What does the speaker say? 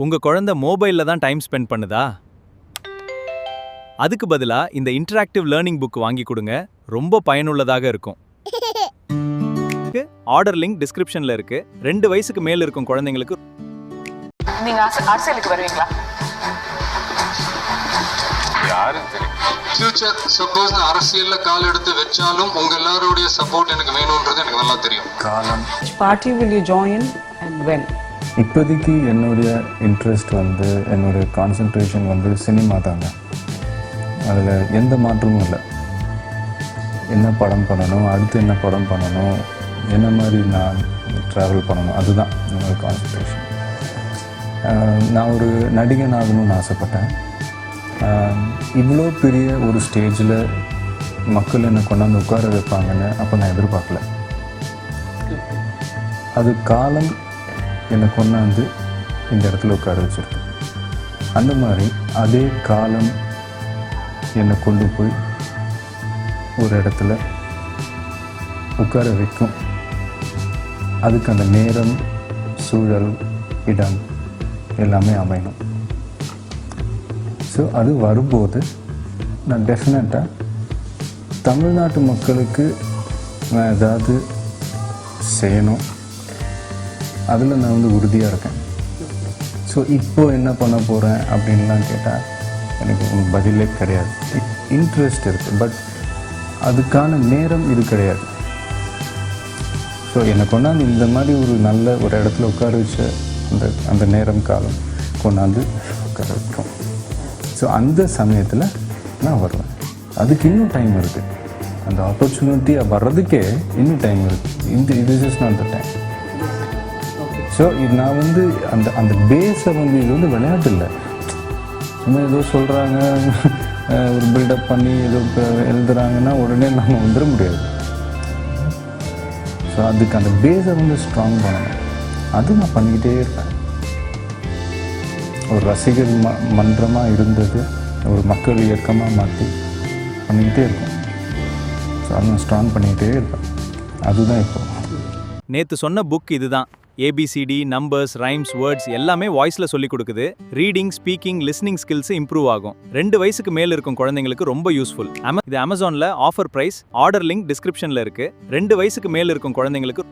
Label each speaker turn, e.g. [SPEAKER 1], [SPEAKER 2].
[SPEAKER 1] உங்க குழந்தை மொபைல்ல தான் டைம் ஸ்பெண்ட் பண்ணுதா? அதுக்கு பதிலா இந்த இன்டராக்டிவ் லேர்னிங் புக் வாங்கி கொடுங்க. ரொம்ப பயனுள்ளதாக இருக்கும். ஆர்டர் லிங்க் டிஸ்கிரிப்ஷன்ல இருக்கு. 2 வயசுக்கு மேல இருக்கும் குழந்தைங்களுக்கு.
[SPEAKER 2] நீங்க அரசியலுக்கு வருவீங்களா?
[SPEAKER 3] யாரும் தெரியும்.
[SPEAKER 4] ஃபியூச்சர் சப்போஸ் நான் அரசியல்ல கால் எடுத்து வச்சாலும் உங்க எல்லாருடைய சப்போர்ட் எனக்கு வேணும்ன்றது எனக்கு நல்லா தெரியும்.
[SPEAKER 3] காலம்
[SPEAKER 2] Which party will you join and when?
[SPEAKER 5] இப்போதைக்கு என்னுடைய இன்ட்ரெஸ்ட் என்னுடைய கான்சன்ட்ரேஷன் சினிமா தாங்க. அதில் எந்த மாற்றமும் இல்லை. என்ன படம் பண்ணணும், அடுத்து என்ன படம் பண்ணணும், என்ன மாதிரி நான் ட்ராவல் பண்ணணும், அதுதான் என்னோடய கான்சன்ட்ரேஷன். நான் ஒரு நடிகன் ஆகணும்னு ஆசைப்பட்டேன். இவ்வளோ பெரிய ஒரு ஸ்டேஜில் மக்கள் என்னை கொண்டாந்து உட்கார வைப்பாங்கன்னு அப்போ நான் எதிர்பார்க்கல. அது காலம் என்னை கொண்டாந்து இந்த இடத்துல உட்கார வச்சுருக்கு. அந்த மாதிரி அதே காலம் என்னை கொண்டு போய் ஒரு இடத்துல உட்கார வைக்கும். அதுக்கு அந்த நேரம், சூழல், இடம் எல்லாமே அமையணும். ஸோ அது வரும்போது நான் டெஃபினட்டாக தமிழ்நாட்டு மக்களுக்கு நான் ஏதாவது செய்யணும். அதில் நான் உறுதியாக இருக்கேன். ஸோ இப்போது என்ன பண்ண போகிறேன் அப்படின்லாம் கேட்டால் எனக்கு பதிலே கிடையாது. இன்ட்ரெஸ்ட் இருக்குது, பட் அதுக்கான நேரம் இது கிடையாது. ஸோ என்னை கொண்டாந்து இந்த மாதிரி ஒரு நல்ல ஒரு இடத்துல உட்கார வச்ச அந்த நேரம் காலம் கொண்டாந்து உட்கார வைக்கும். ஸோ அந்த சமயத்தில் நான் வருவேன். அதுக்கு இன்னும் டைம் இருக்குது. அந்த ஆப்பர்ச்சுனிட்டியாக வர்றதுக்கே இன்னும் டைம் இருக்குது. இது is not the time. So இது நான் அந்த பேஸை இது விளையாட்டு இல்லை. சும்மா ஏதோ சொல்கிறாங்க, ஒரு பில்டப் பண்ணி ஏதோ எழுதுகிறாங்கன்னா உடனே நம்ம வந்துட முடியாது. ஸோ அதுக்கு அந்த பேஸை ஸ்ட்ராங் பண்ணணும். அது நான் பண்ணிக்கிட்டே இருப்பேன். ஒரு ரசிகர் மன்றமாக இருந்தது ஒரு மக்கள் இயக்கமாக மாற்றி பண்ணிக்கிட்டே இருக்கும். ஸோ அதை நான் ஸ்ட்ராங் பண்ணிக்கிட்டே இருப்பேன். அதுதான் இப்போ.
[SPEAKER 1] நேத்து சொன்ன புக் இதுதான். ஏபிசிடி, நம்பர்ஸ், ரைம்ஸ், வேர்ட்ஸ் எல்லாமே வாய்ஸ்ல சொல்லி கொடுக்குது. Reading, speaking, listening skills improve ஆகும். 2 வயசுக்கு மேல இருக்கும் குழந்தைங்களுக்கு ரொம்ப யூஸ்ஃபுல். இது அமேசான்ல ஆஃபர் பிரைஸ். ஆர்டர் லிங்க் டிஸ்கிரிப்ஷன்ல இருக்கு. 2 வயசுக்கு மேல இருக்கும் குழந்தைங்களுக்கு